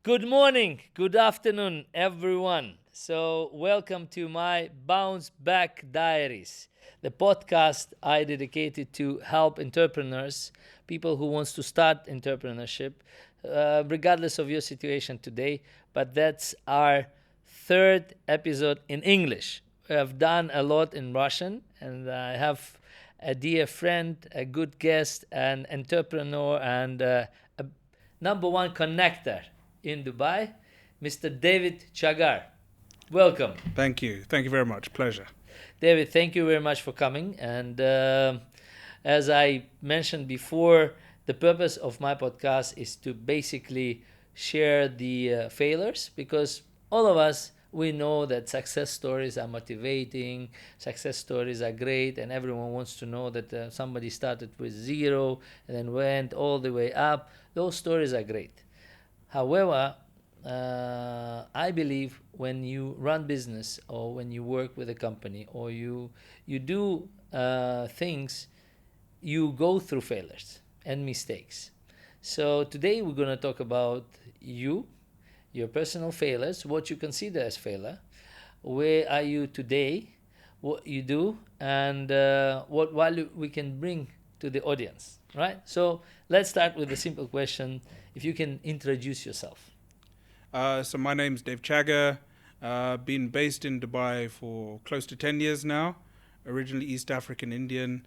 Good morning, good afternoon, everyone. So, welcome to my Bounce Back Diaries, the podcast I dedicated to help entrepreneurs, people who wants to start entrepreneurship, regardless of your situation today. But that's our third episode in English. We have done a lot in Russian, and I have a dear friend, a good guest, an entrepreneur, and a number one connector in Dubai, Mr. David Chaggar. Welcome. Thank you. Thank you very much. Pleasure. David, thank you very much for coming. And as I mentioned before, the purpose of my podcast is to basically share the failures because all of us, we know that success stories are motivating, success stories are great, and everyone wants to know that somebody started with zero and then went all the way up. Those stories are great. However, I believe when you run business or when you work with a company or you do things, you go through failures and mistakes. So today we're going to talk about you, your personal failures, what you consider as failure, where are you today, what you do, and what value we can bring to the audience, right? So let's start with a simple question. If you can introduce yourself. So my name's Dave Chaggar. Been based in Dubai for close to 10 years now. Originally East African Indian,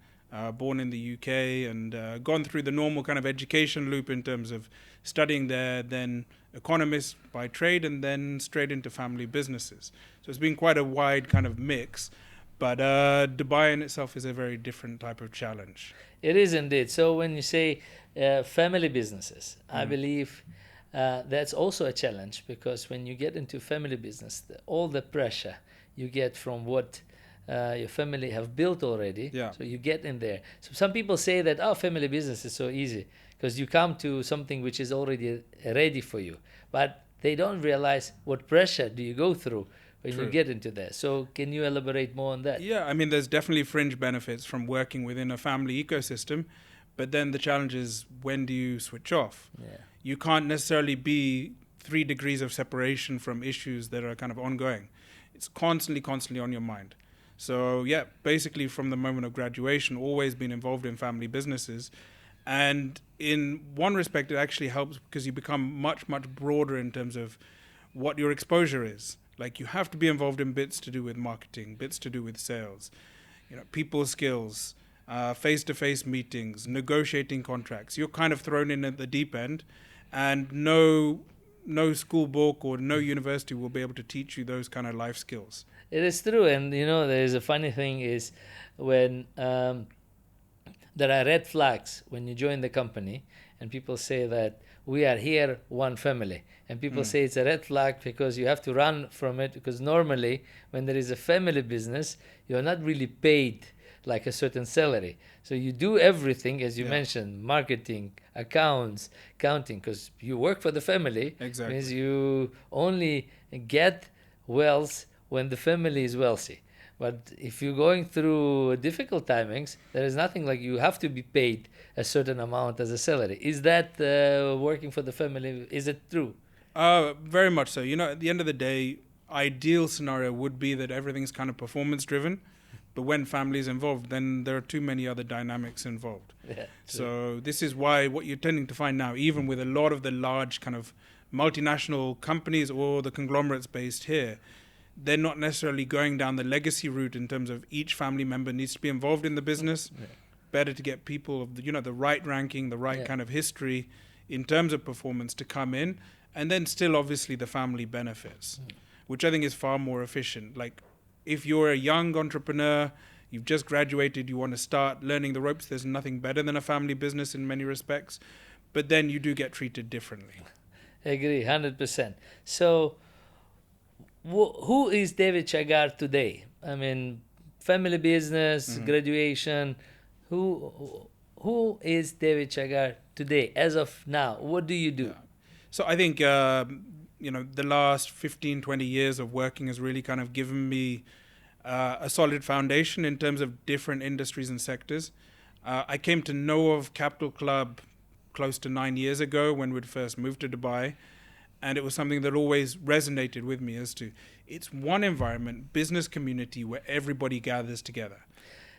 born in the UK, and gone through the normal kind of education loop in terms of studying there, then economist by trade, and then straight into family businesses. So it's been quite a wide kind of mix. But Dubai in itself is a very different type of challenge. It is indeed. So when you say family businesses, I believe that's also a challenge because when you get into family business, all the pressure you get from what your family have built already, Yeah. so you get in there. So some people say that, oh, family business is so easy because you come to something which is already ready for you. But they don't realize what pressure do you go through when you True. get into there. So can you elaborate more on that? Yeah, I mean, there's definitely fringe benefits from working within a family ecosystem, but then the challenge is when do you switch off? Yeah. You can't necessarily be 3 degrees of separation from issues that are kind of ongoing. It's constantly on your mind. So, yeah, basically from the moment of graduation, always been involved in family businesses. And in one respect, it actually helps because you become much broader in terms of what your exposure is. Like you have to be involved in bits to do with marketing, bits to do with sales, people skills, face-to-face meetings, negotiating contracts. You're kind of thrown in at the deep end, and no school book or no university will be able to teach you those kind of life skills. It is true, and there is a funny thing is when there are red flags when you join the company, and people say that we are here one family, and people say it's a red flag because you have to run from it because normally when there is a family business, you're not really paid like a certain salary. So you do everything as you Yeah. mentioned, marketing, accounts, counting, because you work for the family. Exactly. Means you only get wealth when the family is wealthy. But if you're going through difficult timings, there is nothing like you have to be paid a certain amount as a salary. Is that working for the family? Is it true? Very much so. At the end of the day, ideal scenario would be that everything's kind of performance driven. But when family is involved, then there are too many other dynamics involved. Yeah, true. So this is why what you're tending to find now, even with a lot of the large kind of multinational companies or the conglomerates based here, they're not necessarily going down the legacy route in terms of each family member needs to be involved in the business. Yeah. Better to get people of the right ranking, the right Yeah. kind of history in terms of performance to come in, and then still obviously the family benefits, which I think is far more efficient. Like if you're a young entrepreneur, you've just graduated, you want to start learning the ropes, there's nothing better than a family business in many respects, but then you do get treated differently. I agree, 100%. So, who is David Chaggar today? I mean, family business, graduation. Who is David Chaggar today, as of now? What do you do? Yeah. So I think, the last 15, 20 years of working has really kind of given me a solid foundation in terms of different industries and sectors. I came to know of Capital Club close to 9 years ago when we'd first moved to Dubai. And it was something that always resonated with me as to it's one environment, business community where everybody gathers together.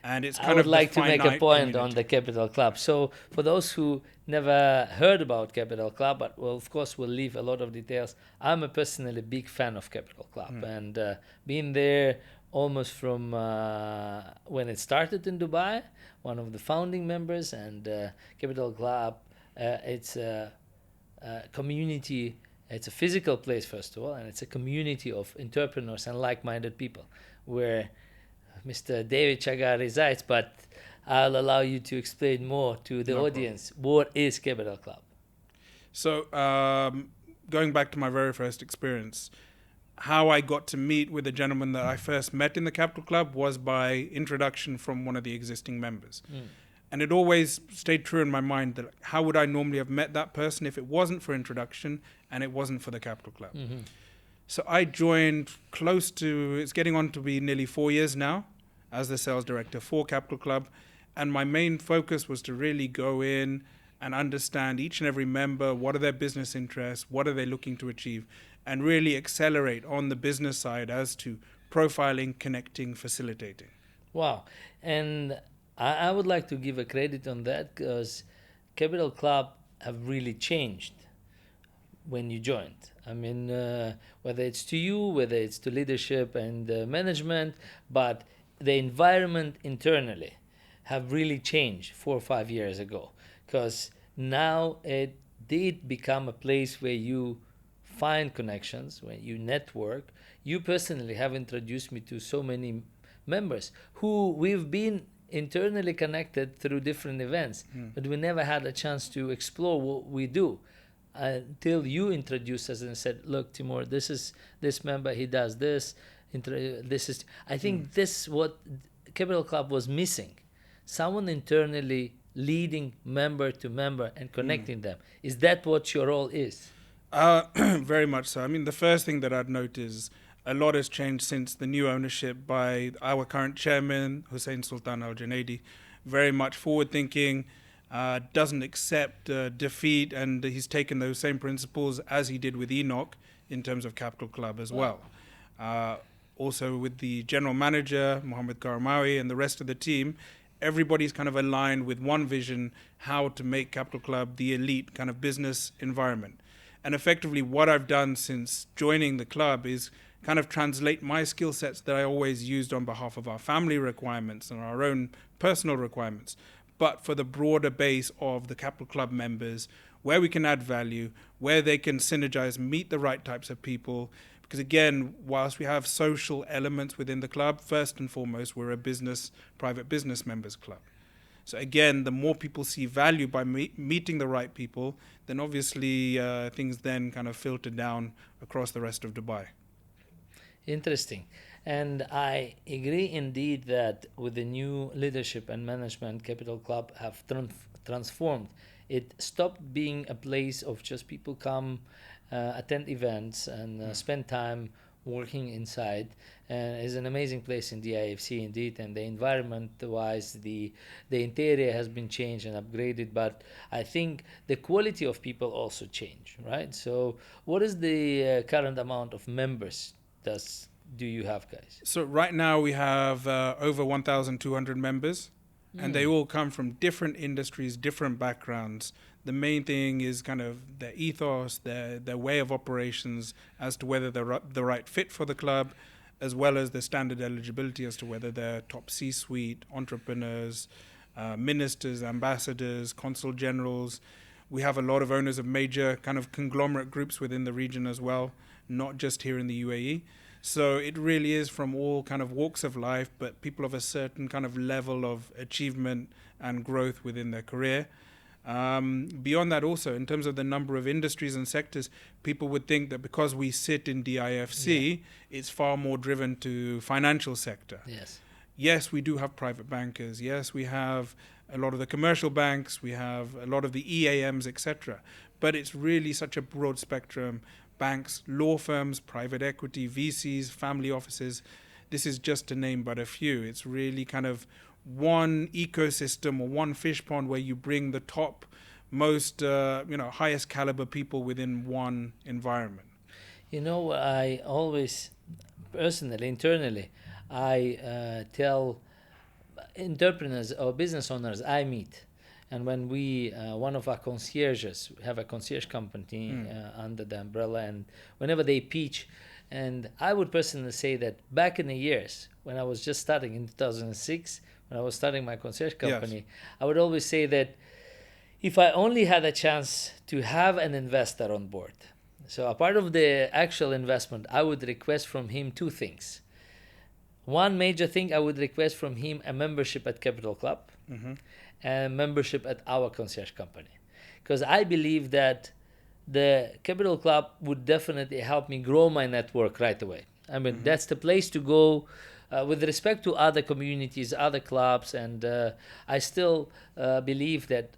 And it's I kind would of the like to make a finite point on community. the Capital Club. So, for those who never heard about Capital Club, but well, of course, we'll leave a lot of details. I'm a personally big fan of Capital Club, and been there almost from when it started in Dubai. One of the founding members, and Capital Club. It's a community. It's a physical place, first of all, and it's a community of entrepreneurs and like-minded people, where Mr. David Chaggar resides, but I'll allow you to explain more to the No audience. What is Capital Club? So, going back to my very first experience, how I got to meet with the gentleman that I first met in the Capital Club was by introduction from one of the existing members. And it always stayed true in my mind that how would I normally have met that person if it wasn't for introduction and it wasn't for the Capital Club? So I joined close to, it's getting on to be nearly 4 years now as the sales director for Capital Club. And my main focus was to really go in and understand each and every member, what are their business interests, what are they looking to achieve, and really accelerate on the business side as to profiling, connecting, facilitating. Wow. And I would like to give a credit on that, because Capital Club have really changed when you joined. I mean, whether it's to you, whether it's to leadership and management, but the environment internally have really changed 4 or 5 years ago, because now it did become a place where you find connections, where you network. You personally have introduced me to so many members who we've been internally connected through different events, but we never had a chance to explore what we do until you introduced us and said, look, Timur, this is this member, he does this. This is, I think this what Capital Club was missing. Someone internally leading member to member and connecting them. Is that what your role is? Very much so. I mean, the first thing that I'd note is a lot has changed since the new ownership by our current chairman, Hussein Sultan Al Junaidi. Very much forward thinking, doesn't accept defeat, and he's taken those same principles as he did with Enoch in terms of Capital Club as well. Also with the general manager, Mohammed Karamawi, and the rest of the team, everybody's kind of aligned with one vision, how to make Capital Club the elite kind of business environment. And effectively what I've done since joining the club is kind of translate my skill sets that I always used on behalf of our family requirements and our own personal requirements, but for the broader base of the Capital Club members, where we can add value, where they can synergize, meet the right types of people. Because again, whilst we have social elements within the club, first and foremost, we're a private business members club. So again, the more people see value by meeting the right people, then obviously things then kind of filter down across the rest of Dubai. Interesting. And I agree indeed that with the new leadership and management, Capital Club have transformed. It stopped being a place of just people come, attend events, and spend time working inside. And it's an amazing place in the IFC indeed. And the environment-wise, the interior has been changed and upgraded. But I think the quality of people also changed, right? So, what is the current amount of members do you have, guys? So right now we have over 1,200 members, and they all come from different industries, different backgrounds. The main thing is kind of their ethos, their way of operations as to whether they're the right fit for the club, as well as the standard eligibility as to whether they're top C-suite, entrepreneurs, ministers, ambassadors, consul generals. We have a lot of owners of major kind of conglomerate groups within the region as well, not just here in the UAE. So it really is from all kind of walks of life, but people of a certain kind of level of achievement and growth within their career. Beyond that also, in terms of the number of industries and sectors, people would think that because we sit in DIFC, it's far more driven to financial sector. Yes. Yes, we do have private bankers. Yes, we have a lot of the commercial banks. We have a lot of the EAMs, etc. But it's really such a broad spectrum. Banks, law firms, private equity, VCs, family offices. This is just to name but a few. It's really kind of one ecosystem or one fish pond where you bring the top most highest caliber people within one environment? I always, personally, internally, I tell entrepreneurs or business owners I meet, and when we, one of our concierges, have a concierge company under the umbrella, and whenever they pitch, and I would personally say that back in the years when I was just starting in 2006, when I was starting my concierge company, Yes. I would always say that if I only had a chance to have an investor on board, so a part of the actual investment, I would request from him two things. One major thing, I would request from him a membership at Capital Club Mm-hmm. and membership at our concierge company. Because I believe that the Capital Club would definitely help me grow my network right away. I mean, Mm-hmm. that's the place to go with respect to other communities, other clubs, and I still believe that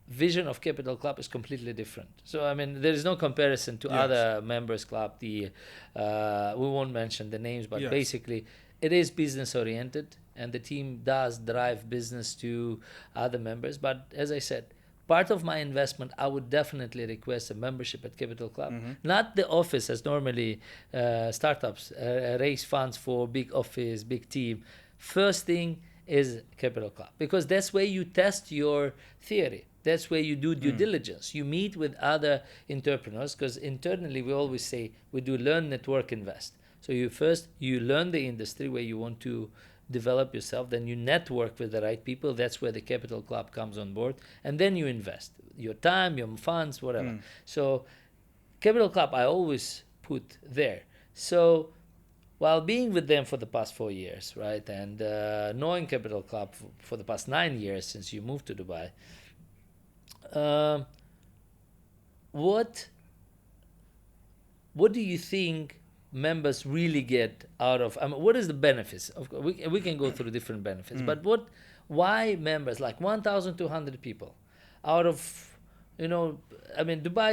vision of Capital Club is completely different. So I mean, there is no comparison to Yes. other members club. We won't mention the names, but Yes. basically, it is business oriented, and the team does drive business to other members. But as I said, part of my investment, I would definitely request a membership at Capital Club, Mm-hmm. not the office, as normally startups raise funds for big office, big team. First thing is Capital Club, because that's where you test your theory. That's where you do due diligence. You meet with other entrepreneurs, because internally we always say we do learn, network, invest. So you learn the industry where you want to develop yourself, then you network with the right people. That's where the Capital Club comes on board, and then you invest your time, your funds, whatever. So Capital Club I always put there. So while being with them for the past 4 years, right, and knowing Capital Club for the past 9 years since you moved to Dubai, um, what what do you think members really get out of? I mean, what is the benefits? Of course, we can go through different benefits, but why members, like 1,200 people, out of I mean, Dubai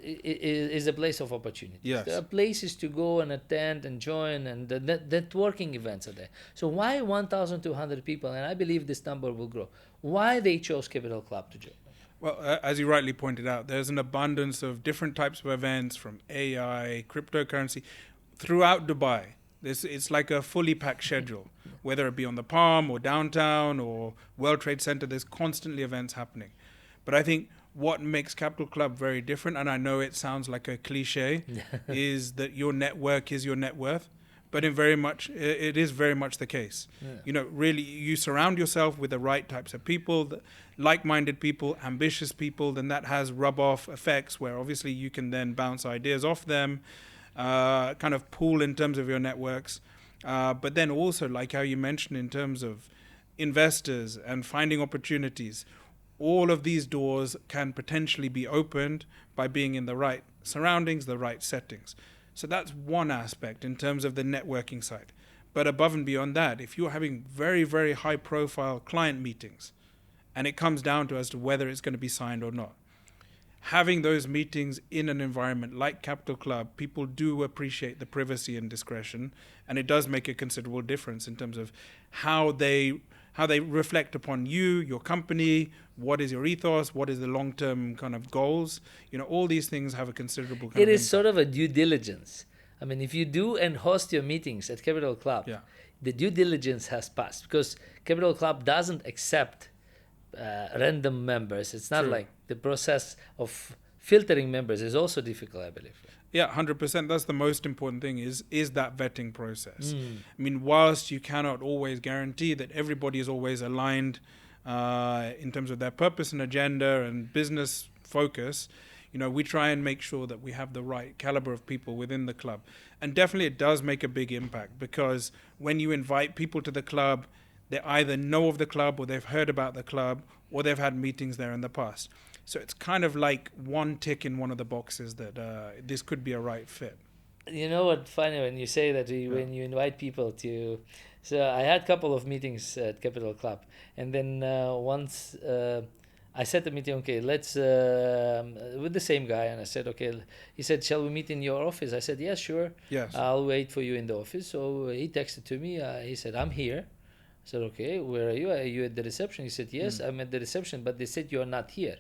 is a place of opportunities. There Yes. are places to go and attend and join, and the networking events are there. So why 1,200 people? And I believe this number will grow. Why they chose Capital Club to join? Well, as you rightly pointed out, there's an abundance of different types of events from AI, cryptocurrency, throughout Dubai. It's like a fully packed schedule, whether it be on the Palm or downtown or World Trade Center. There's constantly events happening. But I think what makes Capital Club very different, and I know it sounds like a cliche, is that your network is your net worth. But it is very much the case. Yeah. Really, you surround yourself with the right types of people, like-minded people, ambitious people, then that has rub-off effects where obviously you can then bounce ideas off them, kind of pool in terms of your networks. But then also, like how you mentioned in terms of investors and finding opportunities, all of these doors can potentially be opened by being in the right surroundings, the right settings. So that's one aspect in terms of the networking side. But above and beyond that, if you're having very, very high profile client meetings and it comes down to as to whether it's going to be signed or not, having those meetings in an environment like Capital Club, people do appreciate the privacy and discretion, and it does make a considerable difference in terms of how they reflect upon you, your company, what is your ethos, what is the long-term kind of goals. All these things have a considerable kind It of is impact. sort of a due diligence. I mean, if you do and host your meetings at Capital Club, Yeah. the due diligence has passed, because Capital Club doesn't accept random members. It's not True. like the process of filtering members is also difficult, I believe. Yeah, 100%. That's the most important thing is that vetting process. Mm. I mean, whilst you cannot always guarantee that everybody is always aligned in terms of their purpose and agenda and business focus, we try and make sure that we have the right caliber of people within the club. And definitely it does make a big impact, because when you invite people to the club, they either know of the club or they've heard about the club or they've had meetings there in the past. So it's kind of like one tick in one of the boxes that this could be a right fit. You know what? Funny when you say that when you invite people to. So I had a couple of meetings at Capital Club, and then once I set the meeting. Okay, let's with the same guy, and I said, okay. He said, "Shall we meet in your office?" I said, "Yeah, sure. Yes. I'll wait for you in the office." So he texted to me. He said, "I'm here." I said, "Okay, where are you? Are you at the reception?" He said, "Yes, I'm at the reception, but they said you are not here."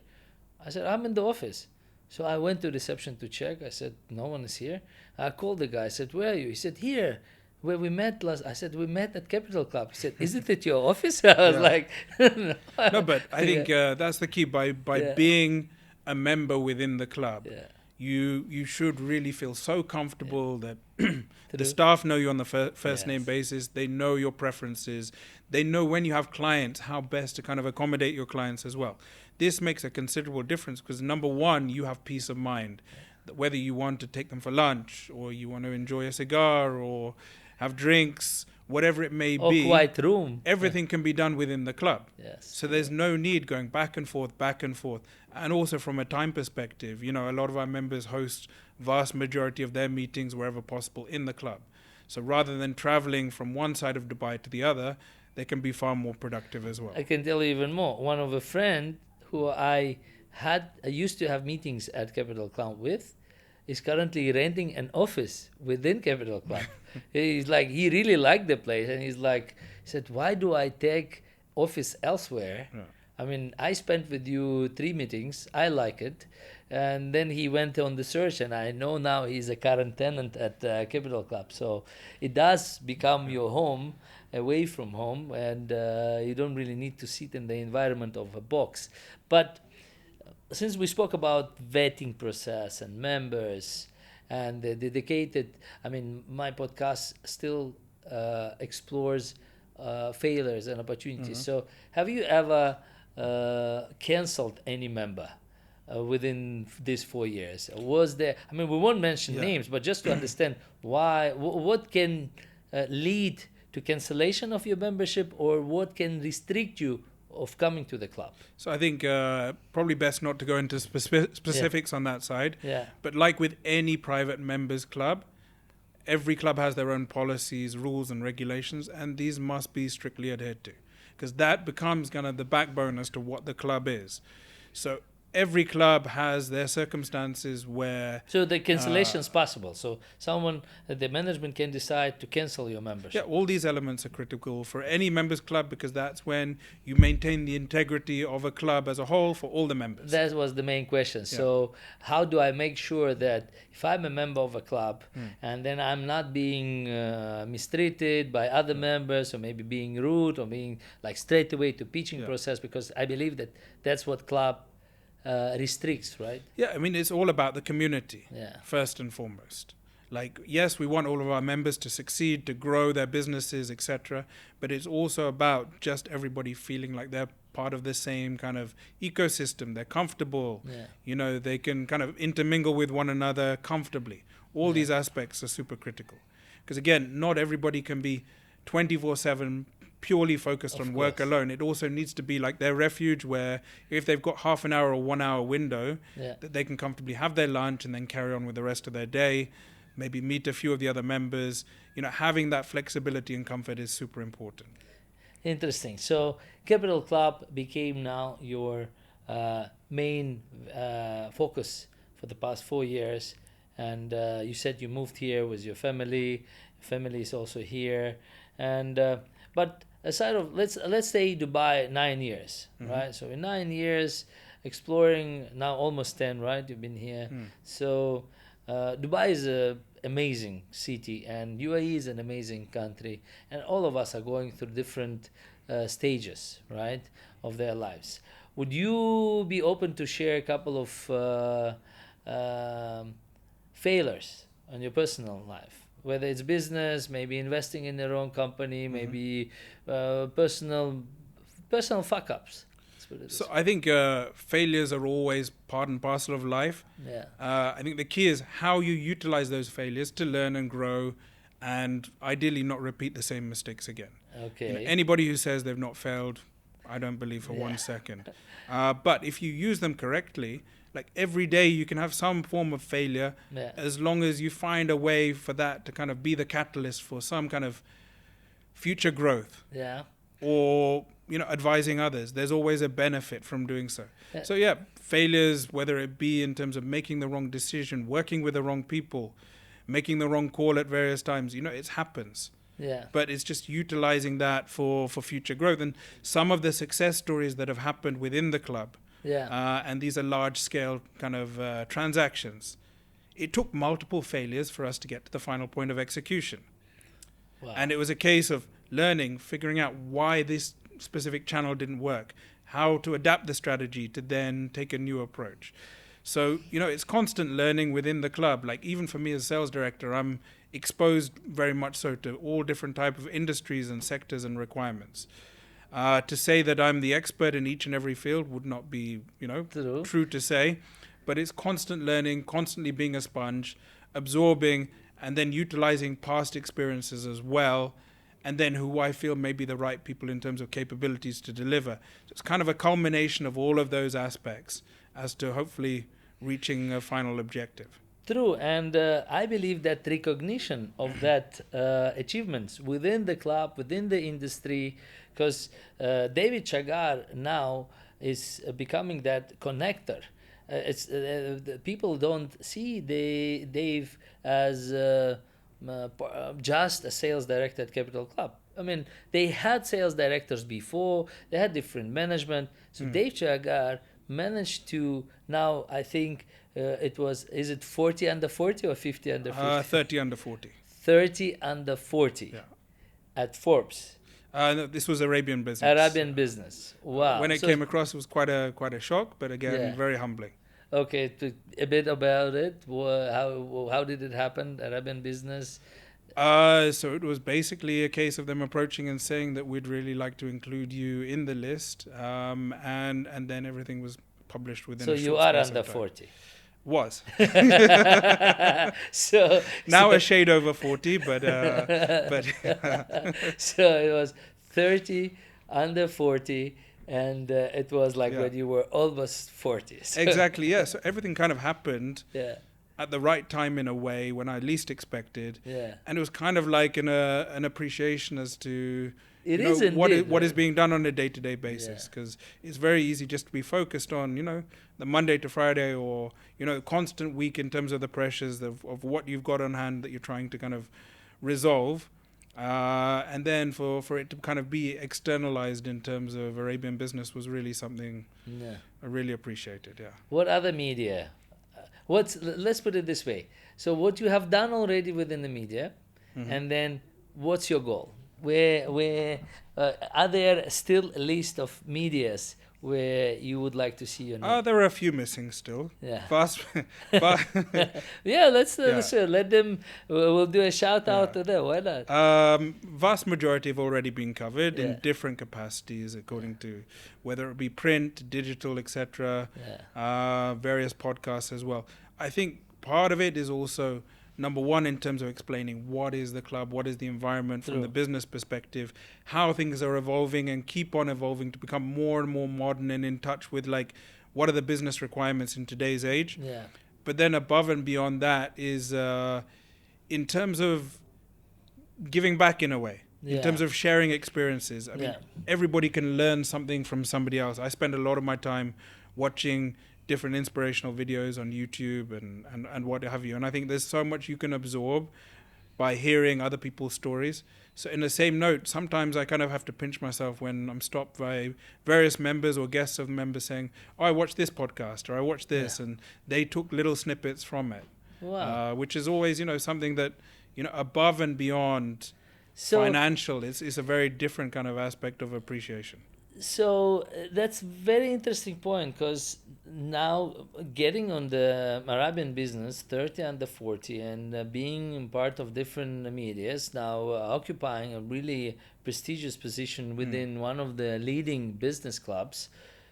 I said, I'm in the office. So I went to reception to check. I said, no one is here. I called the guy. I said, where are you? He said, here, where we met last. I said, we met at Capital Club. He said, is it at your office? I was Yeah. like, no. No, but I think Yeah, that's the key. By yeah, being a member within the club, yeah. you should really feel so comfortable that the True. staff know you on the first name Yes. basis. They know your preferences. They know when you have clients how best to kind of accommodate your clients as well. This makes a considerable difference because number one, you have peace of mind that whether you want to take them for lunch or you want to enjoy a cigar or have drinks, whatever it may Or be, quiet room. everything can be done within the club. Yes. So there's no need going back and forth, back and forth. And also from a time perspective, you know, a lot of our members host vast majority of their meetings wherever possible in the club. So rather than traveling from one side of Dubai to the other, they can be far more productive as well. I can tell you even more. One of a friend who I used to have meetings at Capital Club with, is currently renting an office within Capital Club. He's like, he really liked the place, and he said, why do I take office elsewhere? Yeah. I mean, I spent with you 3 meetings. I like it. And then he went on the search, and I know now he's a current tenant at Capital Club. So it does become your home away from home, and you don't really need to sit in the environment of a box. But since we spoke about vetting process and members and the dedicated, I mean, my podcast still explores failures and opportunities. So have you ever canceled any member within these 4 years? Was there, I mean, we won't mention Yeah. names, but just to understand why, what can lead to cancellation of your membership, or what can restrict you of coming to the club? So I think probably best not to go into specifics on that side. Yeah. But like with any private members club, every club has their own policies, rules, and regulations, and these must be strictly adhered to, because that becomes kind of the backbone as to what the club is. So every club has their circumstances where So the cancellation is possible. So someone, the management can decide to cancel your membership. all these elements are critical for any members club, because that's when you maintain the integrity of a club as a whole for all the members. That was the main question. Yeah. So how do I make sure that if I'm a member of a club and then I'm not being mistreated by other members, or maybe being rude, or being like straight away to pitching Yeah. process, because I believe that that's what club restricts, right? Yeah, I mean, it's all about the community, Yeah. first and foremost. Like, yes, we want all of our members to succeed, to grow their businesses, etc. But it's also about just everybody feeling like they're part of the same kind of ecosystem. They're comfortable. Yeah. You know, they can kind of intermingle with one another comfortably. All these aspects are super critical. Because again, not everybody can be 24/7 purely focused Of on work course. alone. It also needs to be like their refuge, where if they've got half an hour or 1 hour window, Yeah. that they can comfortably have their lunch and then carry on with the rest of their day, maybe meet a few of the other members. You know, having that flexibility and comfort is super important. Interesting. So Capital Club became now your main focus for the past 4 years, and you said you moved here with your family. Family is also here, and but aside of, let's say Dubai 9 years, right? So in 9 years, exploring now almost 10, right? You've been here, so Dubai is a amazing city, and UAE is an amazing country, and all of us are going through different stages, right, of their lives. Would you be open to share a couple of failures on your personal life, whether it's business, maybe investing in your own company, maybe personal fuck ups? So I think failures are always part and parcel of life. Yeah. I think the key is how you utilize those failures to learn and grow, and ideally not repeat the same mistakes again. Okay. You know, anybody who says they've not failed, I don't believe for 1 second. But if you use them correctly, like every day you can have some form of failure, Yeah. as long as you find a way for that to kind of be the catalyst for some kind of future growth, Yeah. or advising others. There's always a benefit from doing so. Yeah. So yeah, failures, whether it be in terms of making the wrong decision, working with the wrong people, making the wrong call at various times, it happens. Yeah. But it's just utilizing that for future growth. And some of the success stories that have happened within the club Yeah. And these are large-scale kind of transactions. It took multiple failures for us to get to the final point of execution. Wow. And it was a case of learning, figuring out why this specific channel didn't work, how to adapt the strategy to then take a new approach. So, it's constant learning within the club. Like, even for me as sales director, I'm exposed very much so to all different type of industries and sectors and requirements. To say that I'm the expert in each and every field would not be, true to say. But it's constant learning, constantly being a sponge, absorbing, and then utilizing past experiences as well, and then who I feel may be the right people in terms of capabilities to deliver. So it's kind of a culmination of all of those aspects as to hopefully reaching a final objective. True, and I believe that recognition of that achievements within the club, within the industry, because David Chaggar now is becoming that connector. The people don't see Dave as just a sales director at Capital Club. I mean, they had sales directors before, they had different management. So Dave Chaggar managed to now, I think is it 40 under 40 or 50 under 50? 30 under 40. 30 under 40 Yeah. at Forbes. No, this was Arabian business. Arabian business. Wow. When it came across, it was quite a shock, but again, Yeah. very humbling. Okay, a bit about it. How did it happen? Arabian business. So it was basically a case of them approaching and saying that we'd really like to include you in the list, and then everything was published within. So a short you are space under of time. 40. Was so now a shade over 40, but so it was 30 under 40. And it was like when you were almost 40. So Exactly, yeah. So everything kind of happened yeah. at the right time in a way when I least expected. Yeah. And it was kind of like an appreciation as to It is what indeed, is being done on a day-to-day basis. Because it's very easy just to be focused on, the Monday to Friday or, constant week in terms of the pressures of what you've got on hand that you're trying to kind of resolve. And then for it to kind of be externalized in terms of Arabian business was really something I really appreciated. Yeah. What other media? Let's put it this way. So what you have done already within the media, and then what's your goal? Where are there still a list of medias where you would like to see your name? There are a few missing still. Yeah. Yeah, let's let them. We'll do a shout out to them. Why not? Vast majority have already been covered in different capacities, according to whether it be print, digital, etc. Various podcasts as well. I think part of it is also number one in terms of explaining what is the club, what is the environment from the business perspective, how things are evolving and keep on evolving to become more and more modern and in touch with like what are the business requirements in today's age. Yeah. But then above and beyond that is in terms of giving back in a way, in terms of sharing experiences. I mean, everybody can learn something from somebody else. I spend a lot of my time watching different inspirational videos on YouTube and what have you. And I think there's so much you can absorb by hearing other people's stories. So in the same note, sometimes I kind of have to pinch myself when I'm stopped by various members or guests of members saying, oh, I watched this podcast or I watched this, and they took little snippets from it. Wow. Which is always, something that, above and beyond financial is a very different kind of aspect of appreciation. So that's very interesting point, because now getting on the Arabian business 30 under 40 and being part of different medias, now occupying a really prestigious position within one of the leading business clubs.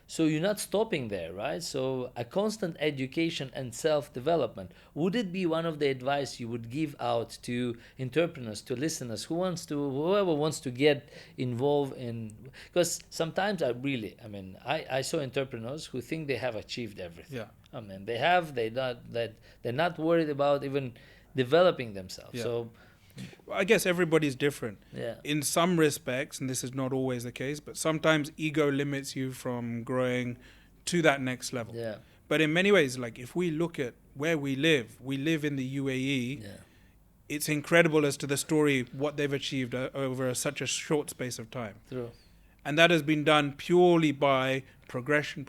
So you're not stopping there, right? So a constant education and self-development. Would it be one of the advice you would give out to entrepreneurs, to listeners, whoever wants to get involved in? Because sometimes I saw entrepreneurs who think they have achieved everything. Yeah. I mean, they're not worried about even developing themselves. Yeah. So I guess everybody's different. yeah. In some respects, and this is not always the case, but sometimes ego limits you from growing to that next level. Yeah. But in many ways, like if we look at where we live in the UAE. Yeah. It's incredible as to the story, what they've achieved over such a short space of time. True. And that has been done purely by progression,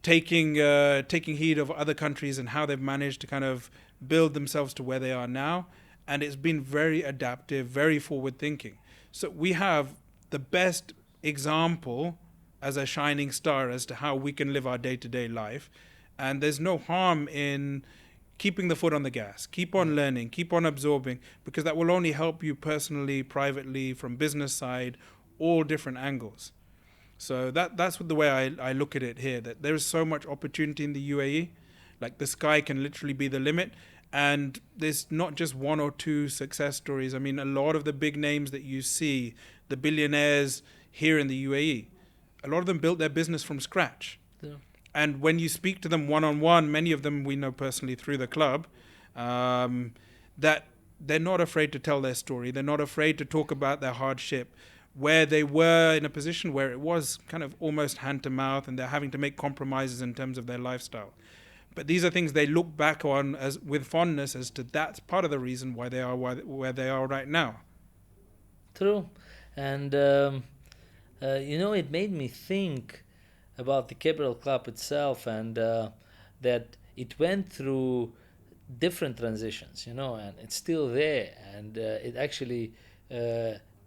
taking heed of other countries and how they've managed to kind of build themselves to where they are now. And it's been very adaptive, very forward thinking. So we have the best example as a shining star as to how we can live our day-to-day life. And there's no harm in keeping the foot on the gas, keep on learning, keep on absorbing, because that will only help you personally, privately, from business side, all different angles. So that's the way I look at it here, that there is so much opportunity in the UAE. Like the sky can literally be the limit. And there's not just one or two success stories. I mean, a lot of the big names that you see, the billionaires here in the UAE, a lot of them built their business from scratch. Yeah. And when you speak to them one-on-one, many of them we know personally through the club, that they're not afraid to tell their story. They're not afraid to talk about their hardship, where they were in a position where it was kind of almost hand to mouth and they're having to make compromises in terms of their lifestyle. But these are things they look back on as with fondness as to that's part of the reason why they are where they are right now. True. And, it made me think about the Capital Club itself, and that it went through different transitions, and it's still there. And it actually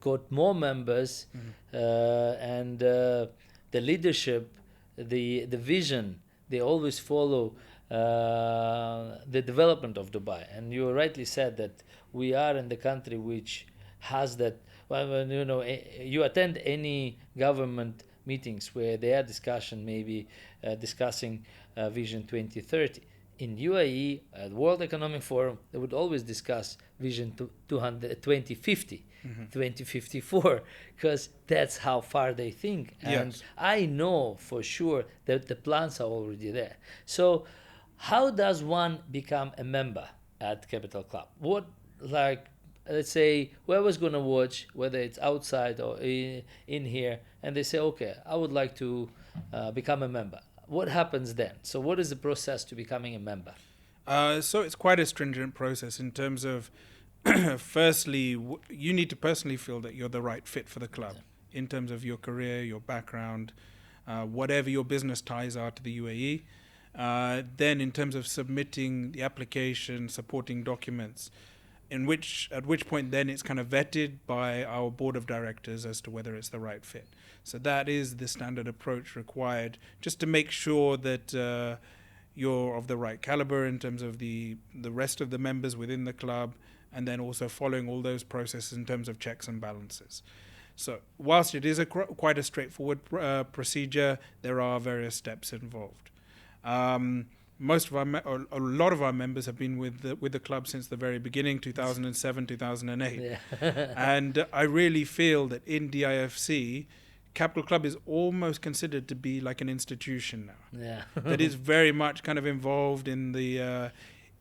got more members, and the leadership, the vision, they always follow the development of Dubai. And you rightly said that we are in the country which has that. Well, you attend any government meetings where they are discussing Vision 2030. In UAE, at World Economic Forum, they would always discuss Vision 2050, 2054, because that's how far they think. And Yes. I know for sure that the plans are already there. So how does one become a member at Capital Club? Let's say whoever's going to watch, whether it's outside or in here, and they say, okay, I would like to become a member. What happens then? So what is the process to becoming a member? So it's quite a stringent process in terms of, firstly, you need to personally feel that you're the right fit for the club in terms of your career, your background, whatever your business ties are to the UAE. Then in terms of submitting the application, supporting documents, at which point then it's kind of vetted by our board of directors as to whether it's the right fit. So that is the standard approach required, just to make sure that you're of the right caliber in terms of the rest of the members within the club, and then also following all those processes in terms of checks and balances. So whilst it is quite a straightforward procedure, there are various steps involved. A lot of our members have been with the club since the very beginning, 2007, 2008. Yeah. And I really feel that in DIFC, Capital Club is almost considered to be like an institution now. Yeah. That is very much kind of involved in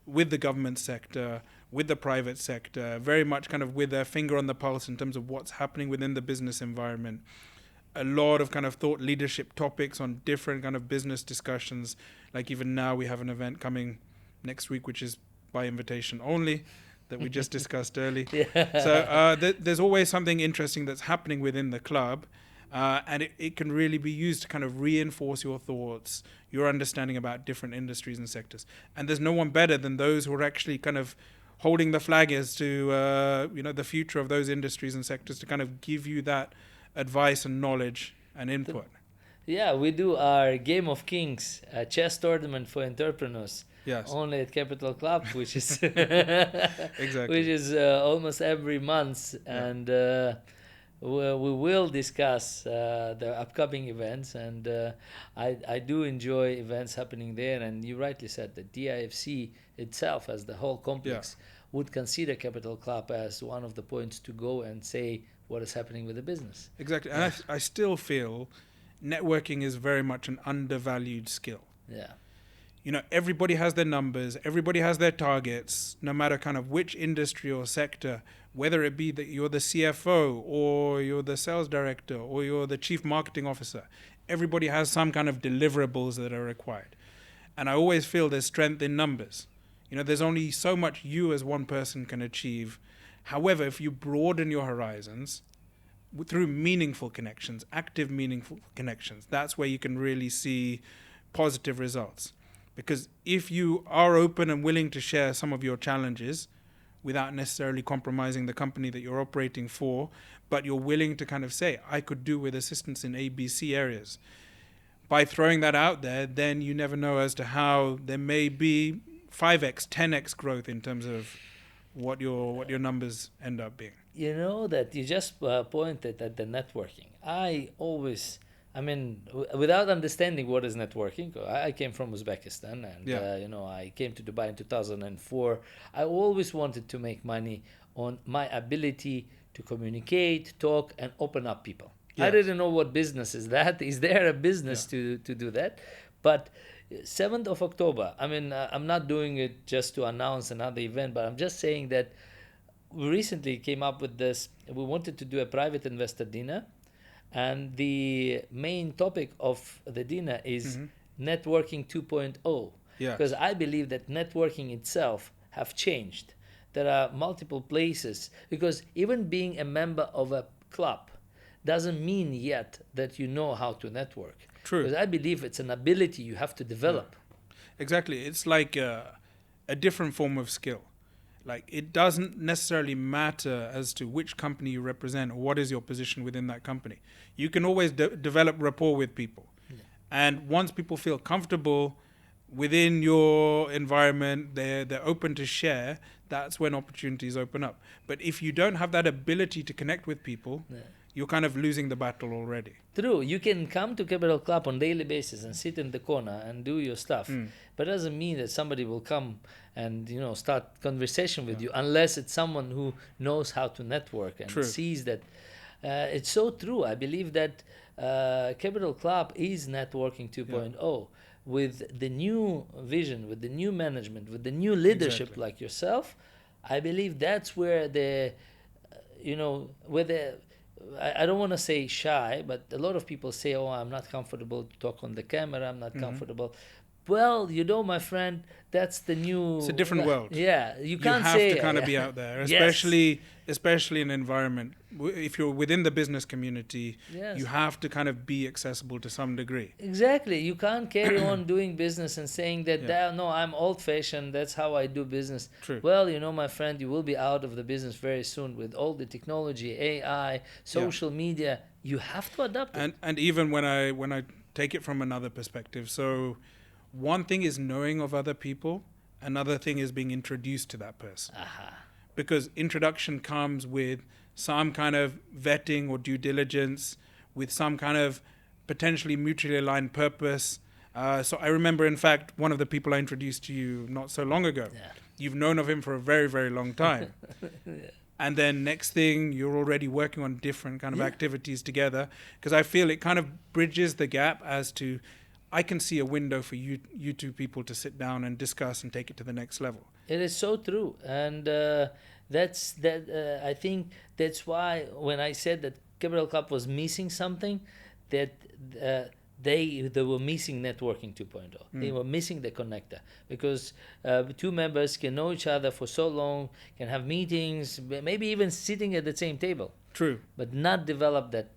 with the government sector, with the private sector, very much kind of with their finger on the pulse in terms of what's happening within the business environment. A lot of kind of thought leadership topics on different kind of business discussions. Like even now we have an event coming next week, which is by invitation only, that we just discussed early. Yeah. So there's always something interesting that's happening within the club. And it can really be used to kind of reinforce your thoughts, your understanding about different industries and sectors. And there's no one better than those who are actually kind of holding the flag as to the future of those industries and sectors, to kind of give you that advice and knowledge and input. Yeah, we do our Game of Kings, a chess tournament for entrepreneurs. Yes. Only at Capital Club, which is Exactly. which is almost every month, and we will discuss the upcoming events. And I do enjoy events happening there. And you rightly said that DIFC itself, as the whole complex, would consider Capital Club as one of the points to go and say what is happening with the business. Exactly. And I still feel networking is very much an undervalued skill. Yeah. Everybody has their numbers, everybody has their targets, no matter kind of which industry or sector, whether it be that you're the CFO or you're the sales director or you're the chief marketing officer. Everybody has some kind of deliverables that are required. And I always feel there's strength in numbers. There's only so much you as one person can achieve. However, if you broaden your horizons through meaningful connections, active meaningful connections. That's where you can really see positive results. Because if you are open and willing to share some of your challenges without necessarily compromising the company that you're operating for, but you're willing to kind of say, I could do with assistance in ABC areas. By throwing that out there, then you never know as to how there may be 5x, 10x growth in terms of what your numbers end up being. You know that you just pointed at the networking. I mean, without understanding what is networking, I came from Uzbekistan, and I came to Dubai in 2004. I always wanted to make money on my ability to communicate, talk, and open up people. Yes. I didn't know what business is that. Is there a business to do that? But 7th of October, I mean, I'm not doing it just to announce another event, but I'm just saying that we recently came up with this. We wanted to do a private investor dinner, and the main topic of the dinner is networking 2.0. Yes. Because I believe that networking itself have changed. There are multiple places, because even being a member of a club doesn't mean yet that you know how to network. True. Because I believe it's an ability you have to develop. Exactly. It's like a different form of skill. Like, it doesn't necessarily matter as to which company you represent or what is your position within that company. You can always develop rapport with people. Yeah. And once people feel comfortable within your environment, they're open to share, that's when opportunities open up. But if you don't have that ability to connect with people, you're kind of losing the battle already. True. You can come to Capital Club on a daily basis and sit in the corner and do your stuff. But it doesn't mean that somebody will come and start conversation with you, unless it's someone who knows how to network and sees that. It's so true. I believe that Capital Club is networking 2.0 with the new vision, with the new management, with the new leadership like yourself. I believe that's where I don't want to say shy, but a lot of people say, oh, I'm not comfortable to talk on the camera, I'm not comfortable. Well, my friend, that's the new... It's a different world. Yeah, you can't have say... to kind of be out there, especially in an environment. If you're within the business community, you have to kind of be accessible to some degree. Exactly. You can't carry on doing business and saying that, no, I'm old-fashioned, that's how I do business. True. Well, my friend, you will be out of the business very soon with all the technology, AI, social media. You have to adapt it. And even when I take it from another perspective, so... one thing is knowing of other people, another thing is being introduced to that person. Because introduction comes with some kind of vetting or due diligence, with some kind of potentially mutually aligned purpose. So I remember, in fact, one of the people I introduced to you not so long ago. You've known of him for a very, very long time. And then next thing, you're already working on different kind of activities together. Because I feel it kind of bridges the gap as to... I can see a window for you two people to sit down and discuss and take it to the next level. It is so true. And I think that's why when I said that Capital Club was missing something, that they were missing networking 2.0. They were missing the connector, because two members can know each other for so long, can have meetings, maybe even sitting at the same table. True. But not develop that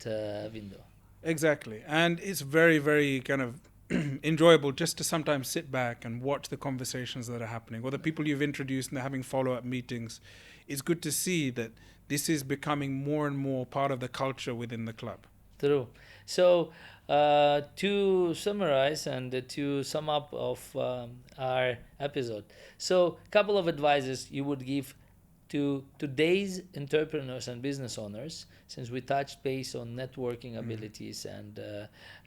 window. Exactly. And it's very, very kind of enjoyable just to sometimes sit back and watch the conversations that are happening, or the people you've introduced and they're having follow-up meetings. It's good to see that this is becoming more and more part of the culture within the club. True. So to summarize and to sum up of our episode, so a couple of advices you would give to today's entrepreneurs and business owners, since we touched base on networking abilities and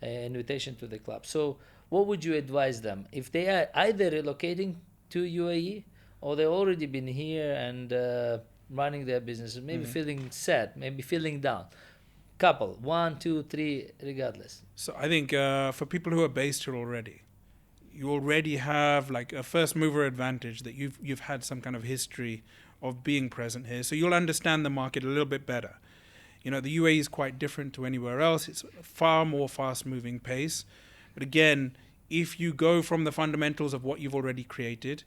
invitation to the club. So what would you advise them if they are either relocating to UAE, or they've already been here and running their businesses, maybe feeling sad, maybe feeling down? Couple, 1, 2, 3, regardless. So I think for people who are based here already, you already have like a first mover advantage, that you've had some kind of history of being present here. So you'll understand the market a little bit better. The UAE is quite different to anywhere else. It's a far more fast-moving pace. But again, if you go from the fundamentals of what you've already created,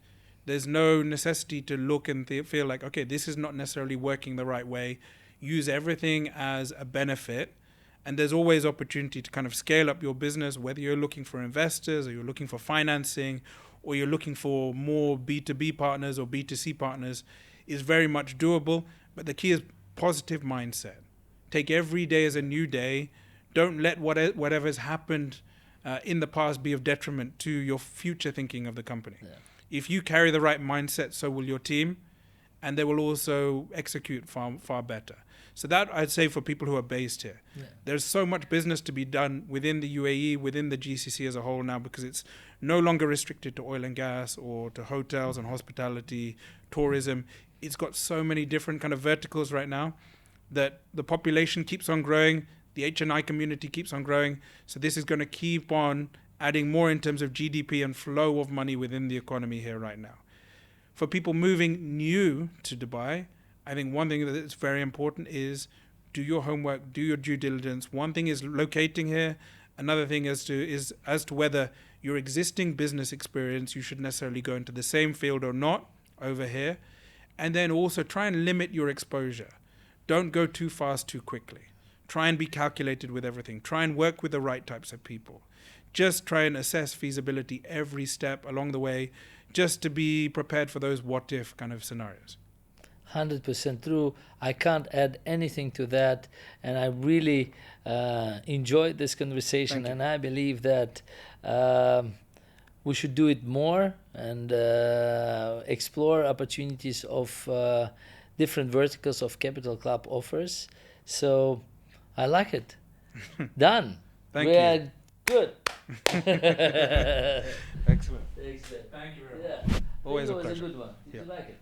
there's no necessity to look and feel like, okay, this is not necessarily working the right way. use everything as a benefit. And there's always opportunity to kind of scale up your business, whether you're looking for investors or you're looking for financing or you're looking for more B2B partners or B2C partners, is very much doable. But the key is positive mindset. Take every day as a new day. Don't let whatever's happened in the past be of detriment to your future thinking of the company. Yeah. If you carry the right mindset, so will your team, and they will also execute far better. So that I'd say for people who are based here. Yeah. There's so much business to be done within the UAE, within the GCC as a whole now, because it's no longer restricted to oil and gas or to hotels and hospitality, tourism. It's got so many different kind of verticals right now that the population keeps on growing, the HNI community keeps on growing. So this is going to keep on adding more in terms of GDP and flow of money within the economy here right now. For people moving new to Dubai, I think one thing that is very important is do your homework, do your due diligence. One thing is locating here. Another thing is as to whether your existing business experience, you should necessarily go into the same field or not over here. And then also try and limit your exposure. Don't go too fast too quickly. Try and be calculated with everything. Try and work with the right types of people. Just try and assess feasibility every step along the way, just to be prepared for those what if kind of scenarios. 100% true. I can't add anything to that, and I really enjoyed this conversation, and I believe that we should do it more and explore opportunities of different verticals of Capital Club offers. So I like it. Done. Thank we you. are good. Excellent. Excellent. Thank you very much. Yeah. Always I a think it was pleasure. a good one. Did you like it?